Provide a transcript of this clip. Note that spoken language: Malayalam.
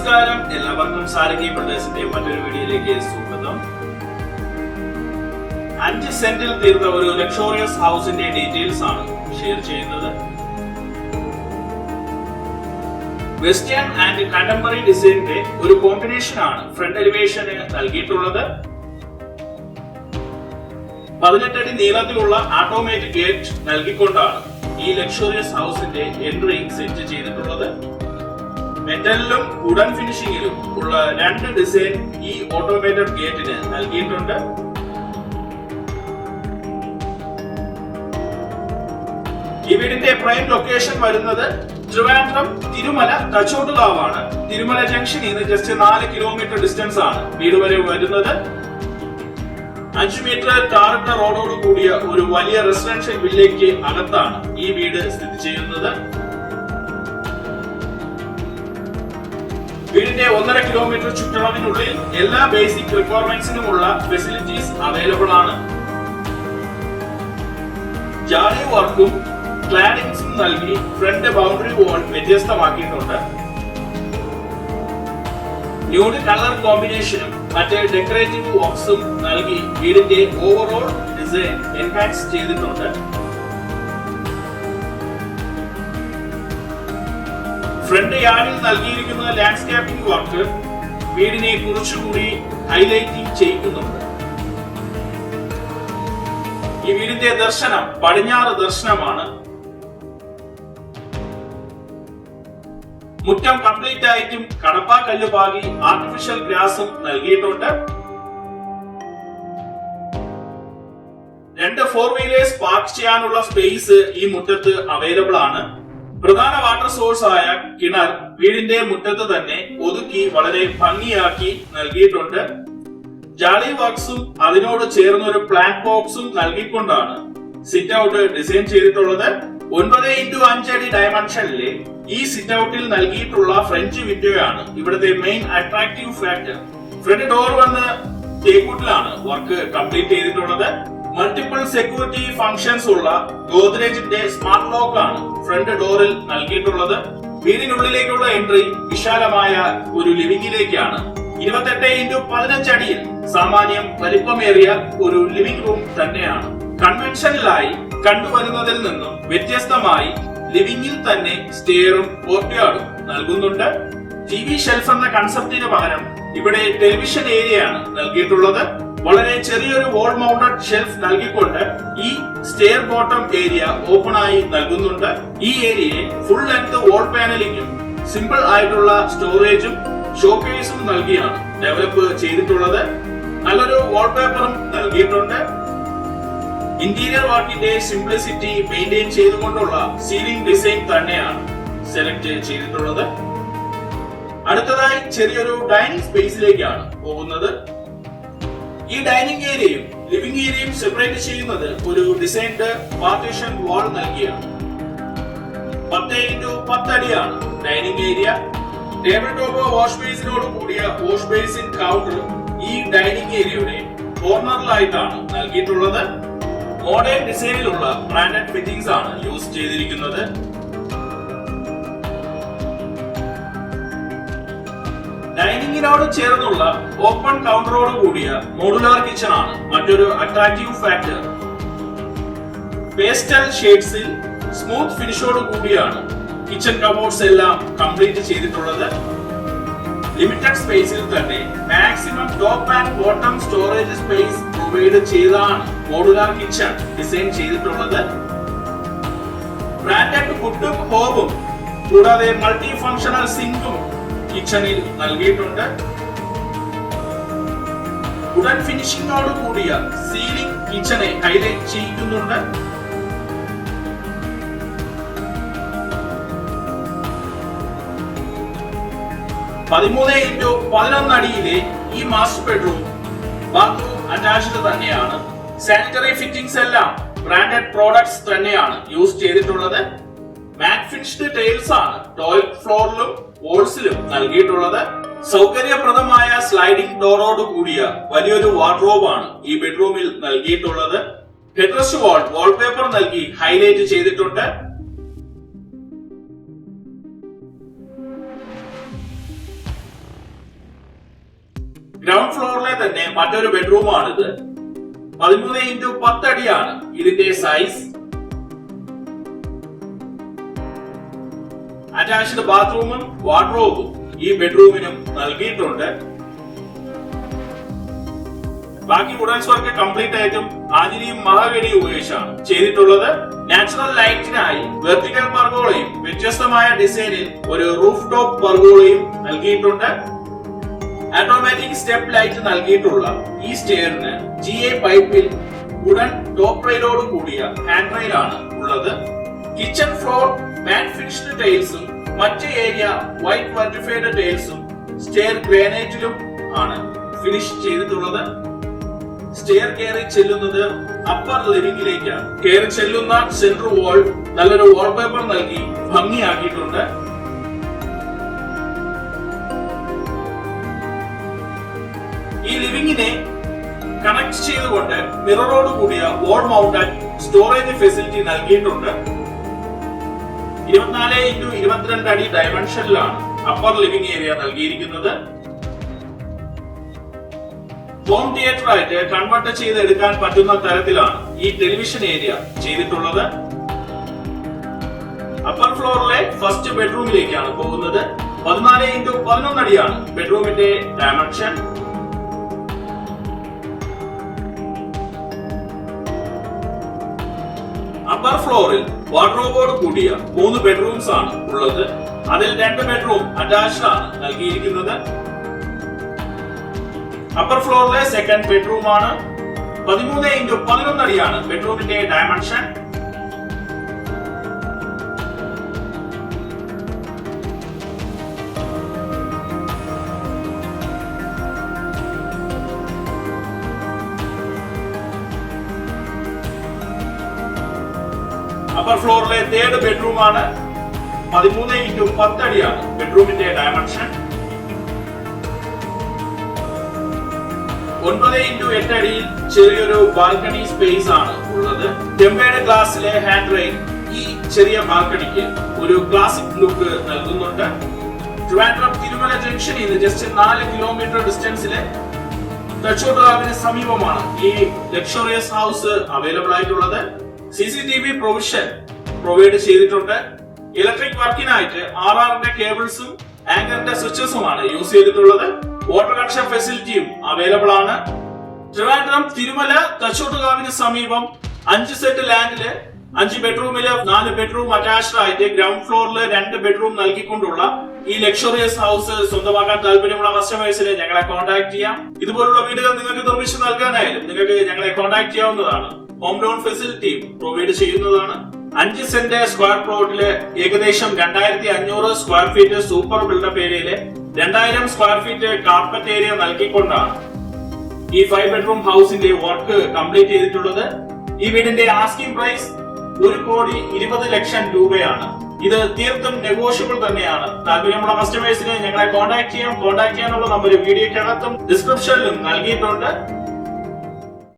നമസ്കാരം, എല്ലാവർക്കും സാരംഗി പ്രദേശത്തെ മറ്റൊരു വീഡിയോയിലേക്ക് സ്വാഗതം. 5 സെന്റിൽ തീർത്ത ഒരു ലക്ഷറിയസ് ഹൗസിന്റെ ഡീറ്റെയിൽസ് ആണ് ഷെയർ ചെയ്യുന്നത്. വെസ്റ്റേൺ ആൻഡ് കണ്ടംപററി ഡിസൈനിന്റെ ഒരു കോമ്പിനേഷൻ ആണ് ഫ്രണ്ട് എലിവേഷന് നൽകിയിട്ടുള്ളത്. 18 അടി നീളത്തിലുള്ള ഓട്ടോമാറ്റിക് ഗേറ്റ് നൽകിക്കൊണ്ടാണ് ഈ ലക്ഷറിയസ് ഹൗസിന്റെ എൻട്രി സെറ്റ് ചെയ്തിട്ടുള്ളത്. മെറ്റലിലും വുഡൻ ഫിനിഷിംഗിലും ഉള്ള 2 ഡിസൈൻ ഈ ഓട്ടോമേറ്റഡ് ഗേറ്റിന് നൽകിയിട്ടുണ്ട്. ഈ വീടിന്റെ പ്രൈം ലൊക്കേഷൻ വരുന്നത് ട്രിവാൻഡ്രം തിരുമല തച്ചോട്ടുകാവാണ്. തിരുമല ജംഗ്ഷനിൽ നിന്ന് ജസ്റ്റ് 4 കിലോമീറ്റർ ഡിസ്റ്റൻസ് ആണ് വീട് വരെ വരുന്നത്. 5 മീറ്റർ ടാറിട്ട റോഡോട് കൂടിയ ഒരു വലിയ റെസിഡൻഷ്യൽ വില്ലേജ് അകത്താണ് ഈ വീട് സ്ഥിതി ചെയ്യുന്നത്. വീടിന്റെ 1.5 കിലോമീറ്റർ ചുറ്റളവിനുള്ളിൽ എല്ലാ ബേസിക് റിക്വയർമെന്റ്സിനുമുള്ള ഫെസിലിറ്റീസ് അവൈലബിൾ ആണ്. ജാലി വർക്കും ക്ലാഡിംഗ്സും നൽകി ഫ്രണ്ട് ബൗണ്ടറി വാൾ വ്യത്യസ്തമാക്കിയിട്ടുണ്ട്. ന്യൂഡ് കളർ കോമ്പിനേഷനും മറ്റ് ഡെക്കറേറ്റീവ് വർക്ക്സും നൽകി വീടിന്റെ ഓവറോൾ ഡിസൈൻ എൻഹാൻസ് ചെയ്തിട്ടുണ്ട്. ഫ്രണ്ട് യാർഡിൽ നൽകിയിരിക്കുന്ന ലാൻഡ്സ്കേപ്പിംഗ് വർക്ക് വീടിനെ കുറച്ചുകൂടി ഹൈലൈറ്റിംഗ് ചെയ്യുന്നുണ്ട്. ഈ വീടിന്റെ ദർശനം പടിഞ്ഞാറ് ദർശനമാണ്. മുറ്റം കംപ്ലീറ്റ് ആയിട്ടും കടപ്പാക്കല്ല് പാകി ആർട്ടിഫിഷ്യൽ ഗ്രാസും നൽകിയിട്ടുണ്ട്. 2 4 വീലേഴ്സ് പാർക്ക് ചെയ്യാനുള്ള സ്പേസ് ഈ മുറ്റത്ത് അവൈലബിൾ ആണ്. പ്രധാന വാട്ടർ സോഴ്സ് ആയ കിണർ വീടിന്റെ മുറ്റത്ത് തന്നെ ഒതുക്കി വളരെ ഭംഗിയാക്കി നൽകിയിട്ടുണ്ട്. ജാലി വർക്ക്സും അതിനോട് ചേർന്ന ഒരു പ്ലാന്റ് ബോക്സും നൽകിക്കൊണ്ടാണ് സിറ്റ് ഔട്ട് ഡിസൈൻ ചെയ്തിട്ടുള്ളത്. 9x5 അടി ഡയമെൻഷനിലെ ഈ സിറ്റ് ഔട്ടിൽ നൽകിയിട്ടുള്ള ഫ്രഞ്ച് വിൻഡോയാണ് ഇവിടുത്തെ main attractive factor. Front door വന്ന് തേക്കൂട്ടിലാണ് വർക്ക് കംപ്ലീറ്റ് ചെയ്തിട്ടുള്ളത്. മൾട്ടിപ്പിൾ സെക്യൂരിറ്റി ഫംഗ്ഷൻസ് ഉള്ള ഗോദ്രേജിന്റെ സ്മാർട്ട് ലോക്ക് ആണ് ഫ്രണ്ട് ഡോറിൽ നൽകിയിട്ടുള്ളത്. വീടിനുള്ളിലേക്കുള്ള എൻട്രി വിശാലമായ ഒരു ലിവിംഗിലേക്കാണ്. 28x15 അടിയിൽ സാമാന്യം വലിപ്പമേറിയ ഒരു ലിവിംഗ് റൂം തന്നെയാണ്. കൺവെൻഷനലായി കണ്ടുവരുന്നതിൽ നിന്നും വ്യത്യസ്തമായി ലിവിംഗിൽ തന്നെ സ്റ്റെയറും കോർട്ട്യാർഡും നൽകുന്നുണ്ട്. TV ഷെൽഫ് എന്ന കൺസെപ്റ്റിന് പകരം ഇവിടെ ടെലിവിഷൻ ഏരിയയാണ് നൽകിയിട്ടുള്ളത്. വളരെ ചെറിയൊരു വാൾ മൗണ്ടഡ് ഷെൽഫ് നൽകിക്കൊണ്ട് ഈ സ്റ്റെയർ ബോട്ടം ഏരിയ ഓപ്പൺ ആയി നൽകുന്നുണ്ട്. ഈ ഏരിയയെ ഫുൾ ലെങ്ത് വാൾ പാനലിംഗും സിമ്പിൾ ആയിട്ടുള്ള സ്റ്റോറേജും ഷോക്കേസും നൽകിയാണ് ഡെവലപ്പ് ചെയ്തിട്ടുള്ളത്. നല്ലൊരു വാൾപേപ്പറും നൽകിയിട്ടുണ്ട്. ഇന്റീരിയർ വർക്കിന്റെ സിംപ്ലിസിറ്റി മെയിൻറ്റെയിൻ ചെയ്തുകൊണ്ടുള്ള സീലിംഗ് ഡിസൈൻ തന്നെയാണ് സെലക്ട് ചെയ്തിട്ടുള്ളത്. അടുത്തതായി ചെറിയൊരു ഡൈനിങ് സ്പേസിലേക്കാണ് പോകുന്നത്. ഈ ഡൈനിങ് ഏരിയയും ലിവിംഗ് ഏരിയയും സെപ്പറേറ്റ് ചെയ്യുന്നത് ഒരു ഡിസൈൻഡ് പാർട്ടീഷൻ വാൾ നൽകിയാണ്. 10x10 അടിയാണ് dining area. Table top wash basin കൂടിയ വാഷ് ബേസിൻ കൗണ്ടർ ഈ ഡൈനിങ് ഏരിയയുടെ കോർണറിലായിട്ടാണ് നൽകിയിട്ടുള്ളത്. മോഡേൺ ഡിസൈനിലുള്ള ബ്രാൻഡഡ് ഫിറ്റിംഗ്സ് ആണ് യൂസ് ചെയ്തിരിക്കുന്നത്. ഡൈനിങ്ങിനോട് ചേർന്നുള്ള ഓപ്പൺ കൗണ്ടറോട് കൂടിയ മോഡുലാർ കിച്ചൺ ആണ് മറ്റൊരു അട്രാക്റ്റീവ് ഫാക്ടർ. പേസ്റ്റൽ ഷെയ്ഡ്സിൽ സ്മൂത്ത് ഫിനിഷോട് കൂടിയാണ് കിച്ചൺ കബോർഡ്സ് എല്ലാം കംപ്ലീറ്റ് ചെയ്തിട്ടുള്ളത്. ലിമിറ്റഡ് സ്പേസിൽ തന്നെ maximum top and bottom storage space provide ചെയ്താണ് മോഡുലാർ കിച്ചൺ ഡിസൈൻ ചെയ്തിട്ടുള്ളത്. ബ്രാൻഡഡ് വുഡും ഹോബും കൂടാതെ മൾട്ടി ഫംഗ്ഷണൽ സിങ്കും കിച്ചണിൽ നൽകിയിട്ടുണ്ട്. വുഡൻ ഫിനിഷിംഗോട് കൂടിയ സീലിംഗ് കിച്ചണെ ഹൈലൈറ്റ് ചെയ്യുന്നുണ്ട്. (13x11 അടിയിലെ ഈ മാസ്റ്റർ ബെഡ്റൂം ബാത്റൂം അറ്റാച്ച്ഡ് തന്നെയാണ്. സാനിറ്ററി ഫിറ്റിംഗ്സ് എല്ലാം ബ്രാൻഡഡ് പ്രോഡക്ട്സ് തന്നെയാണ് യൂസ് ചെയ്തിട്ടുള്ളത്. മാറ്റ് ഫിനിഷ്ഡ് ടൈൽസ് ആണ് ടോയ്ലറ്റ് ഫ്ലോറിലും വോൾസിലും നൽകിയിട്ടുള്ളത്. സൗകര്യപ്രദമായ സ്ലൈഡിംഗ് ഡോറോട് കൂടിയ വലിയൊരു വാർഡ്രോബ് ആണ് ഈ ബെഡ്റൂമിൽ നൽകിയിട്ടുള്ളത്. ഹെഡ്റസ്റ്റ് വാൾപേപ്പർ നൽകി ഹൈലൈറ്റ് ചെയ്തിട്ടുണ്ട്. മറ്റൊരു ബെഡ്റൂമാണിത്. 13x10 അടിയാണ് ഇതിന്റെ സൈസ്. അറ്റാച്ച്ഡ് ബാത്റൂമും വാർഡ്രോബും ഈ ബെഡ്റൂമിനും നൽകിയിട്ടുണ്ട്. ബാക്കി വുഡൻസ് വർക്ക് കംപ്ലീറ്റ് ആയിട്ടും ആഞ്ഞിലിയും മഹാഗണിയും ഉപയോഗിച്ചാണ് ചെയ്തിട്ടുള്ളത്. നാച്ചുറൽ ലൈറ്റിനായി വെർട്ടിക്കൽ പർഗോളയും വ്യത്യസ്തമായ ഡിസൈനിൽ ഒരു റൂഫ് ടോപ്പ് പർഗോളയും നൽകിയിട്ടുണ്ട്. ഓട്ടോമാറ്റിക് സ്റ്റെപ്പ് ലൈറ്റ് നൽകിയിട്ടുള്ള ഈ സ്റ്റെയറിന് GA പൈപ്പിൽ വുഡൻ ടോപ്പ് റെയിലോട് കൂടിയ ഹാൻഡ് റെയിലാണ് ഉള്ളത്. കിച്ചൺ ഫ്ലോർ മാറ്റ് ഫിനിഷ്ഡ് ടൈൽസും മറ്റ് ഏരിയ വൈറ്റ് വെർട്ടിഫൈഡ് ടൈൽസും സ്റ്റെയർ ഗ്രാനൈറ്റിലും ആണ് ഫിനിഷ് ചെയ്തിട്ടുള്ളത്. സ്റ്റെയർ കയറി ചെല്ലുന്നത് അപ്പർ ലിവിംഗിലേക്കാണ്. കയറി ചെല്ലുന്ന സെൻട്രൽ വാൾ നല്ലൊരു വാൾപേപ്പർ നൽകി ഭംഗിയാക്കിയിട്ടുണ്ട്. ഈ ലിവിംഗിനെ കണക്ട് ചെയ്തുകൊണ്ട് മിററോട് കൂടിയ വാൾ മൗണ്ടഡ് സ്റ്റോറേജ് ഫെസിലിറ്റി നൽകിയിട്ടുണ്ട്. 24x22 അടി ഡയമെൻഷനിലാണ് അപ്പർ ലിവിംഗ് ഏരിയ നൽകിയിരിക്കുന്നത്. ഹോം തിയേറ്റർ ആയിട്ട് കൺവേർട്ട് ചെയ്തെടുക്കാൻ പറ്റുന്ന തരത്തിലാണ് ഈ ടെലിവിഷൻ ഏരിയ ചെയ്തിട്ടുള്ളത്. അപ്പർ ഫ്ലോറിലെ ഫസ്റ്റ് ബെഡ്റൂമിലേക്കാണ് പോകുന്നത്. 14x11 അടിയാണ് ബെഡ്റൂമിന്റെ ഡയമെൻഷൻ. അപ്പർ ഫ്ലോറിൽ വാർഡ്രോബോട് കൂടിയ 3 ബെഡ്റൂംസ് ആണ് ഉള്ളത്. അതിൽ 2 ബെഡ്റൂം അറ്റാച്ച്ഡ് ആണ് നൽകിയിരിക്കുന്നത്. അപ്പർ ഫ്ലോറിലെ സെക്കൻഡ് ബെഡ്റൂം ആണ്. 13x11 അടിയാണ് ബെഡ്റൂമിന്റെ ഡയമെൻഷൻ. അപ്പർ ഫ്ലോറിലെ തേർഡ് ബെഡ്റൂം ആണ്. 13x10 അടിയാണ് ബെഡ്റൂമിന്റെ ഡയമെൻഷൻ. 9x8 അടിയിൽ ചെറിയൊരു ബാൽക്കണി സ്പേസ് ആണ് ഉള്ളത്. ടെമ്പേർഡ് ഗ്ലാസിലെ ഹാൻഡ് റെയിൽ ഈ ചെറിയ ബാൽക്കണിക്ക് ഒരു ക്ലാസിക് ലുക്ക് നൽകുന്നുണ്ട്. ട്രിവാൻഡ്രം തിരുമല ജംഗ്ഷനിൽ നിന്ന് ജസ്റ്റ് 4 കിലോമീറ്റർ ഡിസ്റ്റൻസിലെ തച്ചോട്ടുകാവിന് സമീപമാണ് ഈ ലക്ഷറിയസ് ഹൗസ് അവൈലബിൾ ആയിട്ടുള്ളത്. CCTV പ്രൊവിഷൻ പ്രൊവൈഡ് ചെയ്തിട്ടുണ്ട്. ഇലക്ട്രിക് വർക്കിനായിട്ട് RRന്റെ കേബിൾസും ആങ്കറിന്റെ സ്വിച്ചസുമാണ് യൂസ് ചെയ്തിട്ടുള്ളത്. വാട്ടർ കണക്ഷൻ ഫെസിലിറ്റിയും അവൈലബിൾ ആണ്. ട്രിവാൻഡ്രം തിരുമല തച്ചോട്ടുകാവിന് സമീപം 5 സെന്റ് ലാൻഡില് 5 ബെഡ്റൂമില് 4 ബെഡ്റൂം അറ്റാച്ച്ഡ് ആയിട്ട് ഗ്രൗണ്ട് ഫ്ലോറിൽ 2 ബെഡ്റൂം നൽകിക്കൊണ്ടുള്ള ഈ ലക്ഷറിയസ് ഹൗസ് സ്വന്തമാക്കാൻ താല്പര്യമുള്ള കസ്റ്റമേഴ്സിനെ ഞങ്ങളെ കോൺടാക്ട് ചെയ്യാം. ഇതുപോലുള്ള വീടുകൾ നിങ്ങൾക്ക് നിർമ്മിച്ചു നൽകാനായാലും നിങ്ങൾക്ക് ഞങ്ങളെ കോൺടാക്ട് ചെയ്യാവുന്നതാണ്. ഹോം ലോൺ ഫെസിലിറ്റിയും പ്രൊവൈഡ് ചെയ്യുന്നതാണ്. 5 സെന്റ് സ്ക്വയർ പ്ലോട്ടില് ഏകദേശം 2500 സ്ക്വയർ ഫീറ്റ് സൂപ്പർ ബിൽഡപ്പ് ഏരിയയിലെ 2000 സ്ക്വയർ ഫീറ്റ് കാർപ്പറ്റ് ഏരിയ നൽകിക്കൊണ്ടാണ് ഈ 5 ബെഡ്റൂം ഹൗസിന്റെ വർക്ക് കംപ്ലീറ്റ് ചെയ്തിട്ടുള്ളത്. ഈ വീടിന്റെ ആസ്കിംഗ് പ്രൈസ് 1,20,00,000 രൂപയാണ്. ഇത് തീർത്തും നെഗോഷ്യബിൾ തന്നെയാണ്. താല്പര്യമുള്ള കസ്റ്റമേഴ്സിനെ ഞങ്ങളെ കോൺടാക്ട് ചെയ്യാനുള്ള നമ്പർ വീഡിയോയ്ക്കകത്തും ഡിസ്ക്രിപ്ഷനിലും നൽകിയിട്ടുണ്ട്.